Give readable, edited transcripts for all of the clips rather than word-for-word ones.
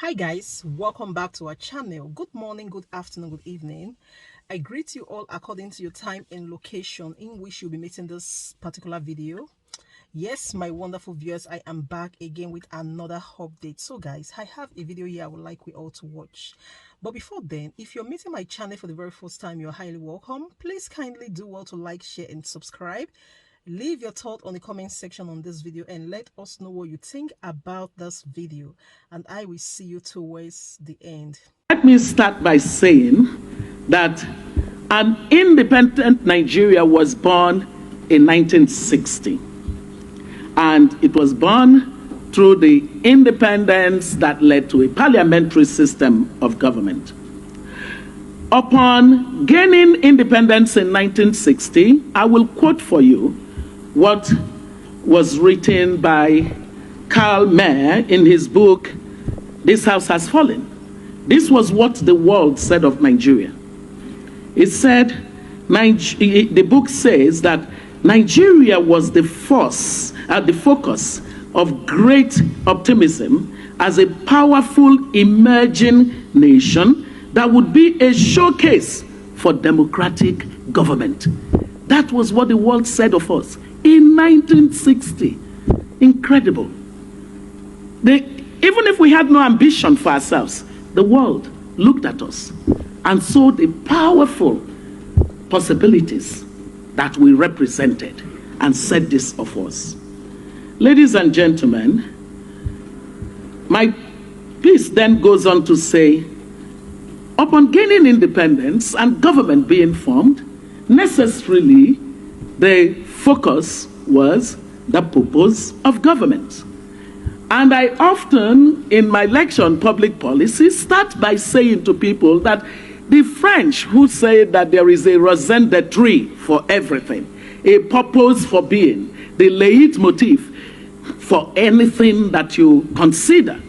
Hi guys, welcome back to our channel. Good morning, good afternoon, good evening. I greet you all according to your time and location in which you'll be meeting this particular video. Yes, my wonderful viewers, I am back again with another update. So guys, I have a video here I would like we all to watch. But before then, if you're meeting my channel for the very first time, you're highly welcome. Please kindly do well to like, share and subscribe. Leave your thought on the comment section on this video and let us know what you think about this video, and I will see you towards the end. Let me start by saying that an independent Nigeria was born in 1960, and it was born through the independence that led to a parliamentary system of government. Upon gaining independence in 1960, I will quote for you what was written by Karl May in his book, This House Has Fallen. This was what the world said of Nigeria. It said, the book says that Nigeria was the focus of great optimism as a powerful emerging nation that would be a showcase for democratic government. That was what the world said of us in 1960. Incredible. Even if we had no ambition for ourselves, the world looked at us and saw the powerful possibilities that we represented and said this of us. Ladies and gentlemen, my piece then goes on to say, upon gaining independence and government being formed, necessarily the focus was the purpose of government. And I often, in my lecture on public policy, start by saying to people that the French who say that there is a raison d'être for everything, a purpose for being, the leitmotif for anything that you consider,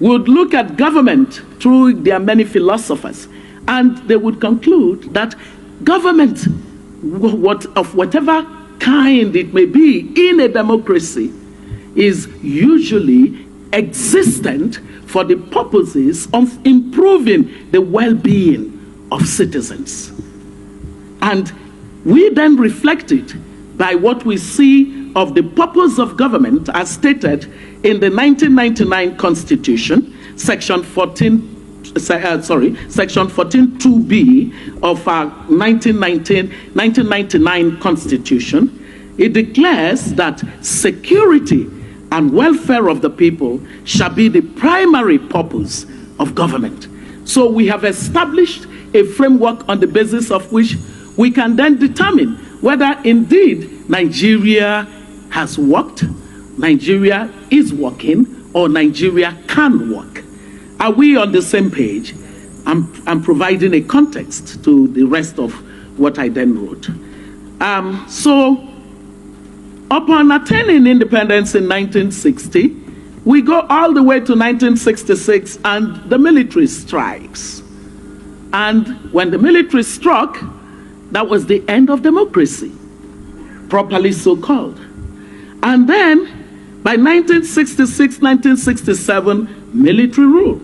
would look at government through their many philosophers, and they would conclude that government, of whatever kind it may be in a democracy, is usually existent for the purposes of improving the well-being of citizens. And we then reflect it by what we see of the purpose of government as stated in the 1999 Constitution, Section 14(2)(b) of our 1999 Constitution. It declares that security and welfare of the people shall be the primary purpose of government. So we have established a framework on the basis of which we can then determine whether indeed Nigeria has worked, Nigeria is working, or Nigeria can work. Are we on the same page? I'm providing a context to the rest of what I then wrote. So upon attaining independence in 1960, we go all the way to 1966 and the military strikes. And when the military struck, that was the end of democracy, properly so called. And then by 1966, 1967, military rule.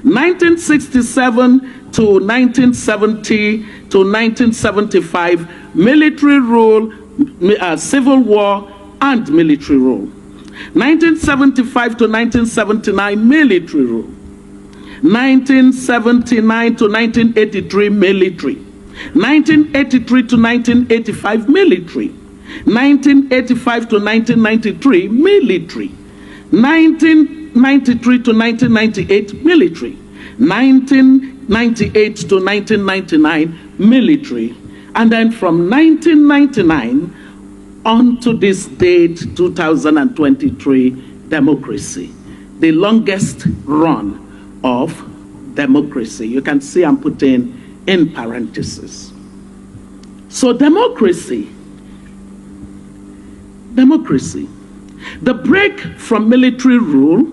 1967 to 1970 to 1975, military rule, civil war and military rule. 1975 to 1979, military rule. 1979 to 1983, military. 1983 to 1985, military. 1985 to 1993, military. 1993 to 1998, military. 1998 to 1999, military. And then from 1999 on to this date, 2023, democracy. The longest run of democracy. You can see I'm putting in parentheses. So democracy. The break from military rule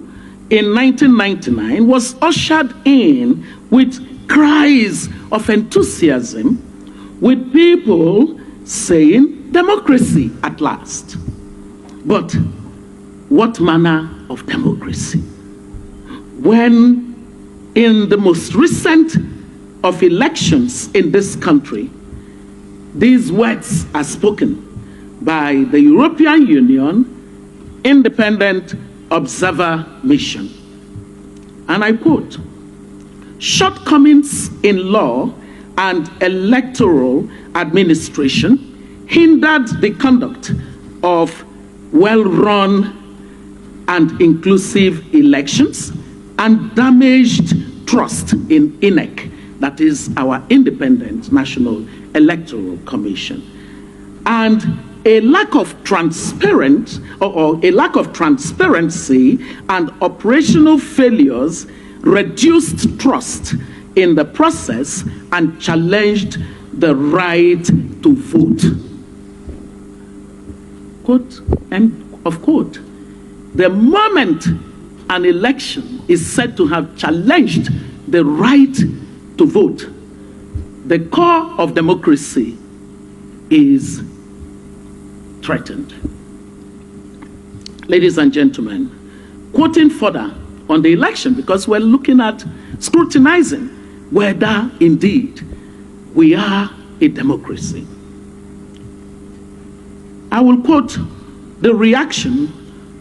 in 1999 was ushered in with cries of enthusiasm, with people saying democracy at last. But what manner of democracy? when in the most recent of elections in this country, these words are spoken by the European Union Independent Observer Mission. And I quote, "Shortcomings in law and electoral administration hindered the conduct of well-run and inclusive elections and damaged trust in INEC," that is our Independent National Electoral Commission. And a lack of transparency and operational failures reduced trust in the process and challenged the right to vote. Quote, end of quote. The moment an election is said to have challenged the right to vote, the core of democracy is threatened. Ladies and gentlemen, quoting further on the election, because we're looking at scrutinizing whether indeed we are a democracy. I will quote the reaction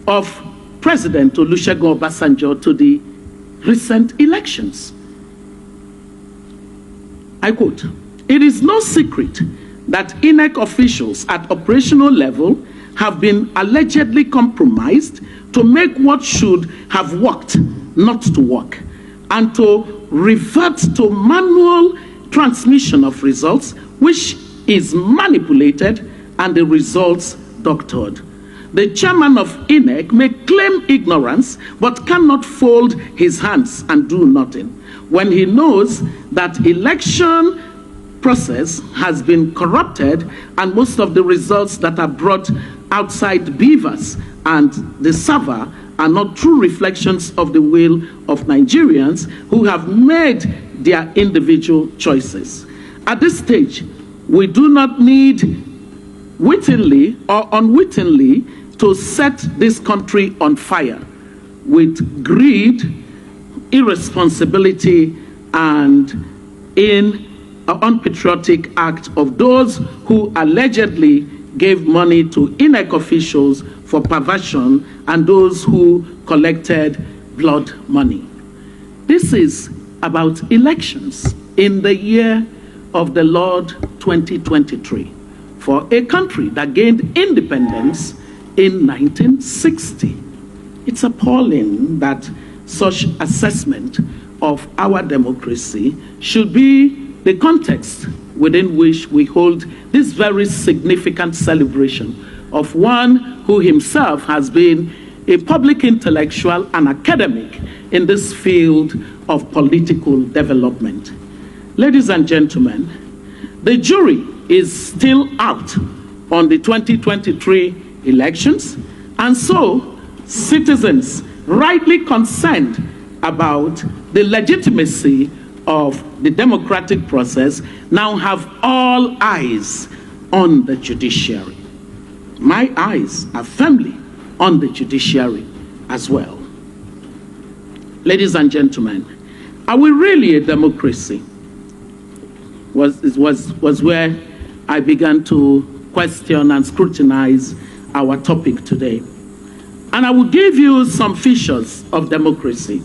of President Olusegun Obasanjo to the recent elections. I quote, "It is no secret that INEC officials at operational level have been allegedly compromised to make what should have worked not to work, and to revert to manual transmission of results, which is manipulated and the results doctored. The chairman of INEC may claim ignorance, but cannot fold his hands and do nothing when he knows that election process has been corrupted and most of the results that are brought outside beavers and the server are not true reflections of the will of Nigerians who have made their individual choices. At this stage, we do not need wittingly or unwittingly to set this country on fire with greed, irresponsibility, and in an unpatriotic act of those who allegedly gave money to INEC officials for perversion and those who collected blood money. This is about elections in the year of the Lord 2023 for a country that gained independence in 1960. It's appalling that such assessment of our democracy should be the context within which we hold this very significant celebration of one who himself has been a public intellectual and academic in this field of political development. Ladies and gentlemen, the jury is still out on the 2023 elections, and so citizens rightly concerned about the legitimacy of the democratic process now have all eyes on the judiciary. My eyes are firmly on the judiciary as well. Ladies and gentlemen, are we really a democracy? Was where I began to question and scrutinize our topic today. And I will give you some features of democracy.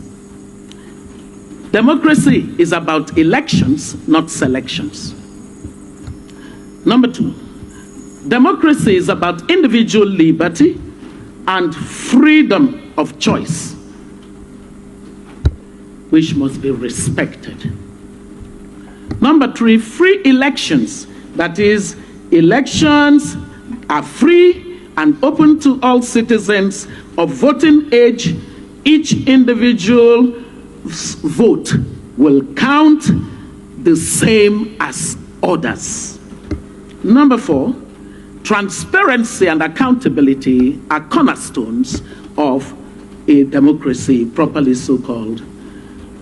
Democracy is about elections, not selections. Number two, democracy is about individual liberty and freedom of choice, which must be respected. Number three, free elections. That is, elections are free and open to all citizens of voting age. Each individual's vote will count the same as others. Number four, transparency and accountability are cornerstones of a democracy, properly so called.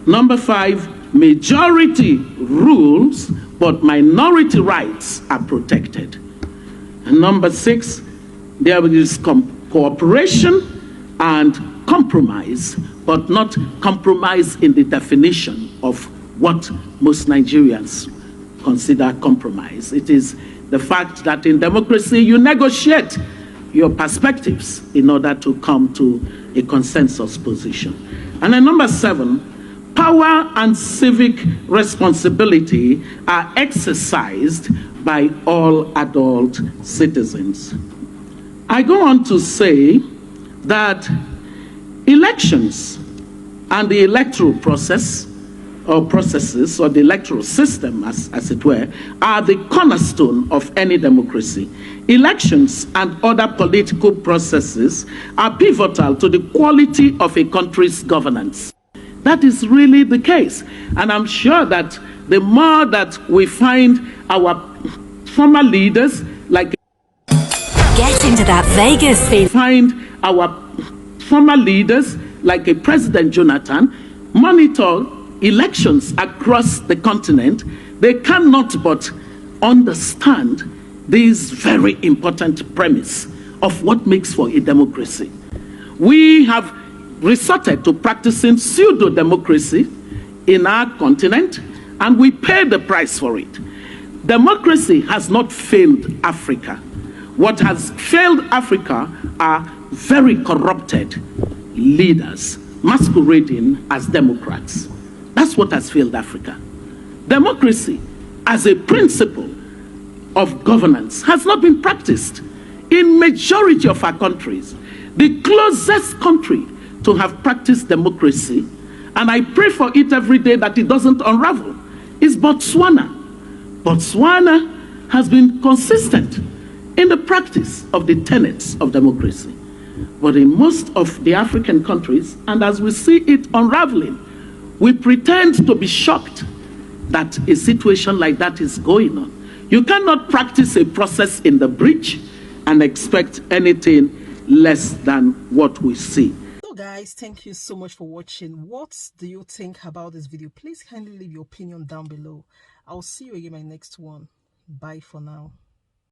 Number five, majority rules, but minority rights are protected. And number six, there is cooperation and compromise, but not compromise in the definition of what most Nigerians consider compromise. It is the fact that in democracy you negotiate your perspectives in order to come to a consensus position. And then number 7, power and civic responsibility are exercised by all adult citizens. I go on to say that elections and the electoral process or processes or the electoral system, as it were, are the cornerstone of any democracy. Elections and other political processes are pivotal to the quality of a country's governance. That is really the case. And I'm sure that the more that we find our former leaders, like get into that Vegas feeling. Find our former leaders, like a President Jonathan, monitor elections across the continent, they cannot but understand this very important premise of what makes for a democracy. We have resorted to practicing pseudo-democracy in our continent, and we pay the price for it. Democracy has not failed Africa. What has failed Africa are very corrupted leaders masquerading as Democrats. That's what has failed Africa. Democracy as a principle of governance has not been practiced in majority of our countries. The closest country to have practiced democracy, and I pray for it every day that it doesn't unravel, is Botswana. Botswana has been consistent in the practice of the tenets of democracy. But in most of the African countries, and as we see it unraveling, we pretend to be shocked that a situation like that is going on. You cannot practice a process in the breach and expect anything less than what we see. So guys, thank you so much for watching. What do you think about this video? Please kindly leave your opinion down below. I'll see you again in my next one. Bye for now.